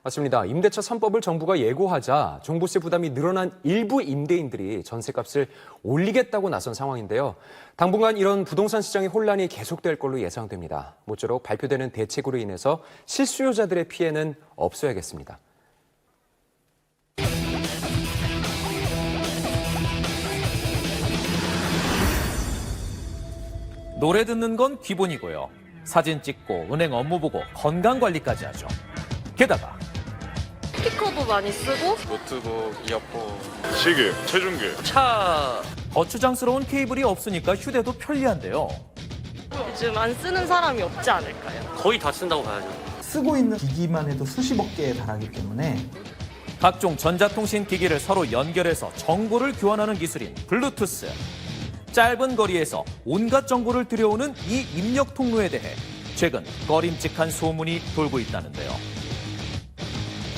맞습니다. 임대차 3법을 정부가 예고하자 종부세 부담이 늘어난 일부 임대인들이 전세값을 올리겠다고 나선 상황인데요. 당분간 이런 부동산 시장의 혼란이 계속될 걸로 예상됩니다. 모쪼록 발표되는 대책으로 인해서 실수요자들의 피해는 없어야겠습니다. 노래 듣는 건 기본이고요. 사진 찍고 은행 업무 보고 건강관리까지 하죠. 게다가 스피커도 많이 쓰고 노트북, 이어폰, 시계, 체중계. 차 거추장스러운 케이블이 없으니까 휴대도 편리한데요. 요즘 안 쓰는 사람이 없지 않을까요? 거의 다 쓴다고 봐야죠. 쓰고 있는 기기만 해도 수십억 개에 달하기 때문에 각종 전자통신 기기를 서로 연결해서 정보를 교환하는 기술인 블루투스. 짧은 거리에서 온갖 정보를 들여오는 이 입력 통로에 대해 최근 꺼림칙한 소문이 돌고 있다는데요.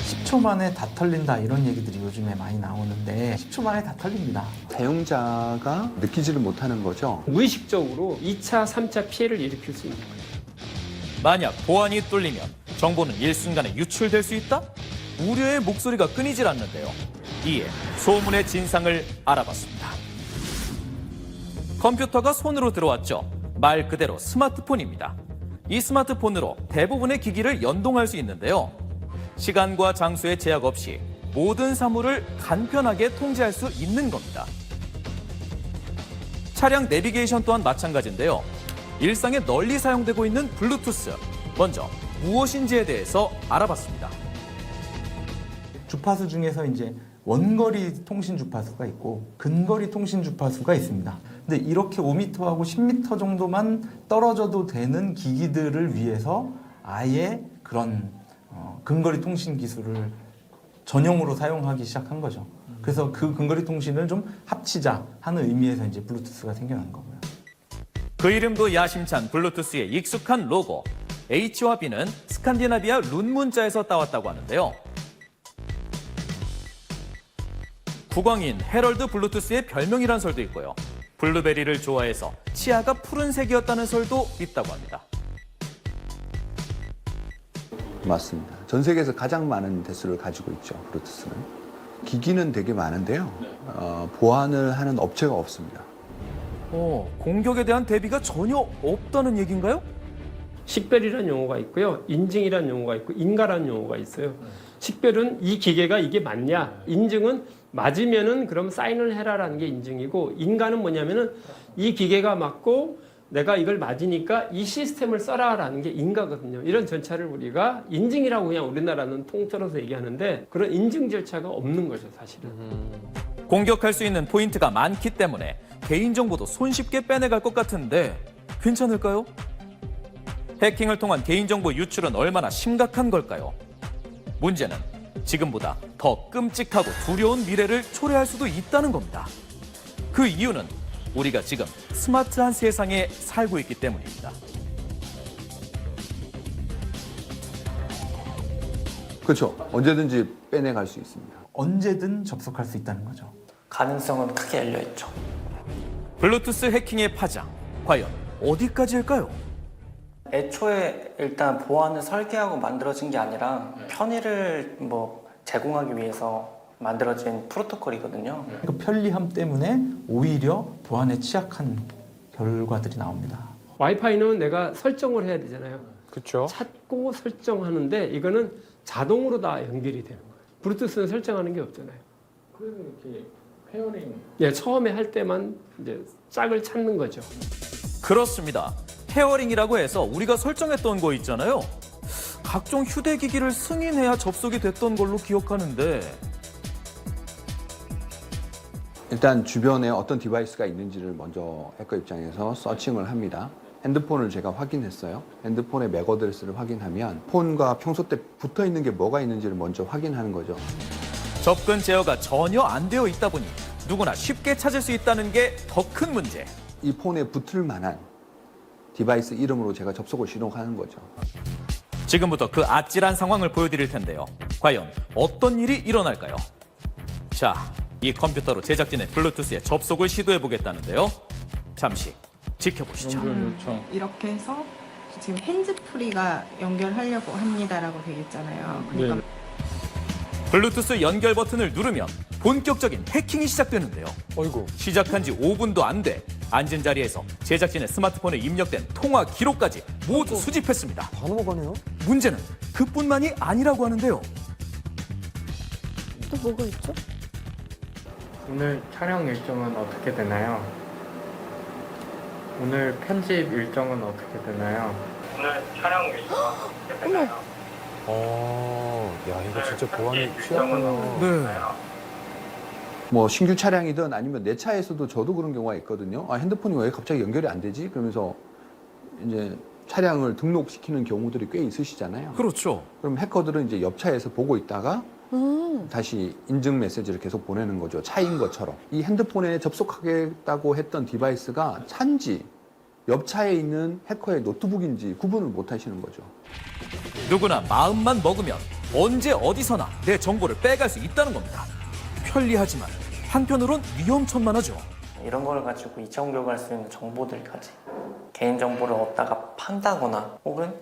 10초 만에 다 털린다 이런 얘기들이 요즘에 많이 나오는데 10초 만에 다 털립니다. 사용자가 느끼지를 못하는 거죠. 무의식적으로 2차, 3차 피해를 일으킬 수 있는 거예요. 만약 보안이 뚫리면 정보는 일순간에 유출될 수 있다? 우려의 목소리가 끊이질 않는데요. 이에 소문의 진상을 알아봤습니다. 컴퓨터가 손으로 들어왔죠. 말 그대로 스마트폰입니다. 이 스마트폰으로 대부분의 기기를 연동할 수 있는데요. 시간과 장소에 제약 없이 모든 사물을 간편하게 통제할 수 있는 겁니다. 차량 내비게이션 또한 마찬가지인데요. 일상에 널리 사용되고 있는 블루투스. 먼저 무엇인지에 대해서 알아봤습니다. 주파수 중에서 이제 원거리 통신 주파수가 있고 근거리 통신 주파수가 있습니다. 근데 이렇게 5m하고 10m 정도만 떨어져도 되는 기기들을 위해서 아예 그런 근거리 통신 기술을 전용으로 사용하기 시작한 거죠. 그래서 그 근거리 통신을 좀 합치자 하는 의미에서 이제 블루투스가 생겨난 거고요. 그 이름도 야심찬 블루투스의 익숙한 로고. H와 B는 스칸디나비아 룬 문자에서 따왔다고 하는데요. 국왕인 헤럴드 블루투스의 별명이란 설도 있고요. 블루베리를 좋아해서 치아가 푸른색이었다는 설도 있다고 합니다. 맞습니다. 전 세계에서 가장 많은 대수를 가지고 있죠, 블루투스는. 기기는 되게 많은데요. 보안을 하는 업체가 없습니다. 공격에 대한 대비가 전혀 없다는 얘기인가요? 식별이라는 용어가 있고요. 인증이라는 용어가 있고 인가라는 용어가 있어요. 식별은 이 기계가 이게 맞냐, 인증은 맞으면은 그럼 사인을 해라라는 게 인증이고, 인가는 뭐냐면은 이 기계가 맞고 내가 이걸 맞으니까 이 시스템을 써라라는 게 인가거든요. 이런 절차를 우리가 인증이라고 그냥 우리나라는 통틀어서 얘기하는데 그런 인증 절차가 없는 거죠, 사실은. 공격할 수 있는 포인트가 많기 때문에 개인정보도 손쉽게 빼내갈 것 같은데 괜찮을까요? 해킹을 통한 개인정보 유출은 얼마나 심각한 걸까요? 문제는 지금보다 더 끔찍하고 두려운 미래를 초래할 수도 있다는 겁니다. 그 이유는 우리가 지금 스마트한 세상에 살고 있기 때문입니다. 그렇죠. 언제든지 빼내갈 수 있습니다. 언제든 접속할 수 있다는 거죠. 가능성은 크게 열려있죠. 블루투스 해킹의 파장, 과연 어디까지일까요? 애초에 일단 보안을 설계하고 만들어진 게 아니라 편의를 제공하기 위해서 만들어진 프로토콜이거든요. 그 편리함 때문에 오히려 보안에 취약한 결과들이 나옵니다. 와이파이는 내가 설정을 해야 되잖아요. 그렇죠. 찾고 설정하는데 이거는 자동으로 다 연결이 되는 거예요. 블루투스는 설정하는 게 없잖아요. 그래서 이렇게 페어링. 예, 처음에 할 때만 이제 짝을 찾는 거죠. 그렇습니다. 페어링이라고 해서 우리가 설정했던 거 있잖아요. 각종 휴대기기를 승인해야 접속이 됐던 걸로 기억하는데 일단 주변에 어떤 디바이스가 있는지를 먼저 해커 입장에서 서칭을 합니다. 핸드폰을 제가 확인했어요. 핸드폰의 맥 어드레스를 확인하면 폰과 평소 때 붙어 있는 게 뭐가 있는지를 먼저 확인하는 거죠. 접근 제어가 전혀 안 되어 있다 보니 누구나 쉽게 찾을 수 있다는 게 더 큰 문제. 이 폰에 붙을 만한 디바이스 이름으로 제가 접속을 시도하는 거죠. 지금부터 그 아찔한 상황을 보여드릴 텐데요. 과연 어떤 일이 일어날까요? 자, 이 컴퓨터로 제작진의 블루투스에 접속을 시도해보겠다는데요. 잠시 지켜보시죠. 이렇게 해서 지금 핸즈프리가 연결하려고 합니다라고 되어 있잖아요. 그러니까 블루투스 연결 버튼을 누르면 본격적인 해킹이 시작되는데요. 어이구. 시작한 지 5분도 안 돼 앉은 자리에서 제작진의 스마트폰에 입력된 통화 기록까지 모두 수집했습니다. 다 넘어가네요. 문제는 그뿐만이 아니라고 하는데요. 또 뭐가 있죠? 오늘 촬영 일정은 어떻게 되나요? 오늘 편집 일정은 어떻게 되나요? 오늘 촬영 일정은 어떻게 되나요? 야, 이거 진짜 보안이 취약하나. 네. 뭐 신규 차량이든 아니면 내 차에서도 저도 그런 경우가 있거든요. 아, 핸드폰이 왜 갑자기 연결이 안 되지? 그러면서 이제 차량을 등록시키는 경우들이 꽤 있으시잖아요. 그렇죠. 그럼 해커들은 이제 옆 차에서 보고 있다가 다시 인증 메시지를 계속 보내는 거죠. 차인 것처럼. 이 핸드폰에 접속하겠다고 했던 디바이스가 차인지 옆 차에 있는 해커의 노트북인지 구분을 못 하시는 거죠. 누구나 마음만 먹으면 언제 어디서나 내 정보를 빼갈 수 있다는 겁니다. 편리하지만 한편으론 위험천만하죠. 이런 걸 가지고 2차 공격할 수 있는 정보들까지 개인정보를 얻다가 판다거나 혹은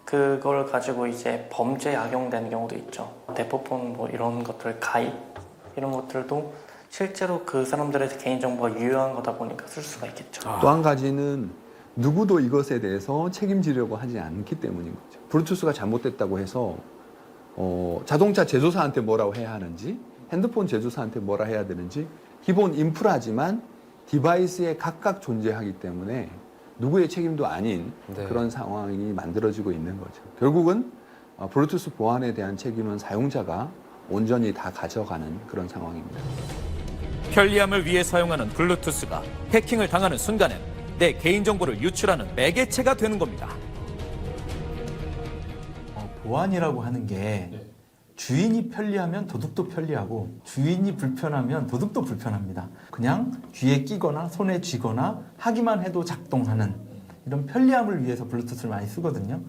그걸 가지고 이제 범죄에 악용되는 경우도 있죠. 대포폰 뭐 이런 것들 가입 이런 것들도 실제로 그 사람들의 개인정보가 유효한 거다 보니까 쓸 수가 있겠죠. 또 한 가지는 누구도 이것에 대해서 책임지려고 하지 않기 때문인 거죠. 블루투스가 잘못됐다고 해서 자동차 제조사한테 뭐라고 해야 하는지 핸드폰 제조사한테 뭐라 해야 되는지 기본 인프라지만 디바이스에 각각 존재하기 때문에 누구의 책임도 아닌 네. 그런 상황이 만들어지고 있는 거죠. 결국은 블루투스 보안에 대한 책임은 사용자가 온전히 다 가져가는 그런 상황입니다. 편리함을 위해 사용하는 블루투스가 해킹을 당하는 순간엔 내 개인정보를 유출하는 매개체가 되는 겁니다. 보안이라고 하는 게 주인이 편리하면 도둑도 편리하고 주인이 불편하면 도둑도 불편합니다. 그냥 귀에 끼거나 손에 쥐거나 하기만 해도 작동하는 이런 편리함을 위해서 블루투스를 많이 쓰거든요.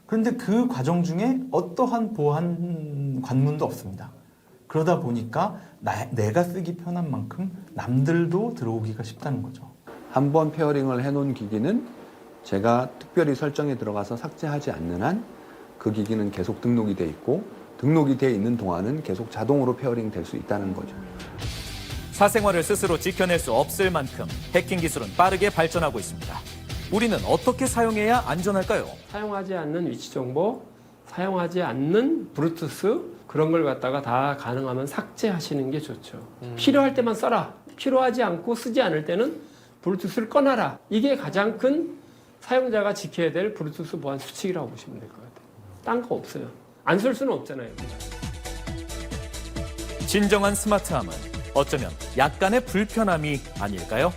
그런데 그 과정 중에 어떠한 보안 관문도 없습니다. 그러다 보니까 내가 쓰기 편한 만큼 남들도 들어오기가 쉽다는 거죠. 한번 페어링을 해놓은 기기는 제가 특별히 설정에 들어가서 삭제하지 않는 한 그 기기는 계속 등록이 돼 있고 등록이 돼 있는 동안은 계속 자동으로 페어링 될 수 있다는 거죠. 사생활을 스스로 지켜낼 수 없을 만큼 해킹 기술은 빠르게 발전하고 있습니다. 우리는 어떻게 사용해야 안전할까요? 사용하지 않는 위치 정보, 사용하지 않는 블루투스 그런 걸 갖다가 다 가능하면 삭제하시는 게 좋죠. 필요할 때만 써라. 필요하지 않고 쓰지 않을 때는 블루투스를 꺼놔라. 이게 가장 큰 사용자가 지켜야 될 블루투스 보안 수칙이라고 보시면 될 것 같아요. 딴 거 없어요. 안 쓸 수는 없잖아요. 진정한 스마트함은 어쩌면 약간의 불편함이 아닐까요?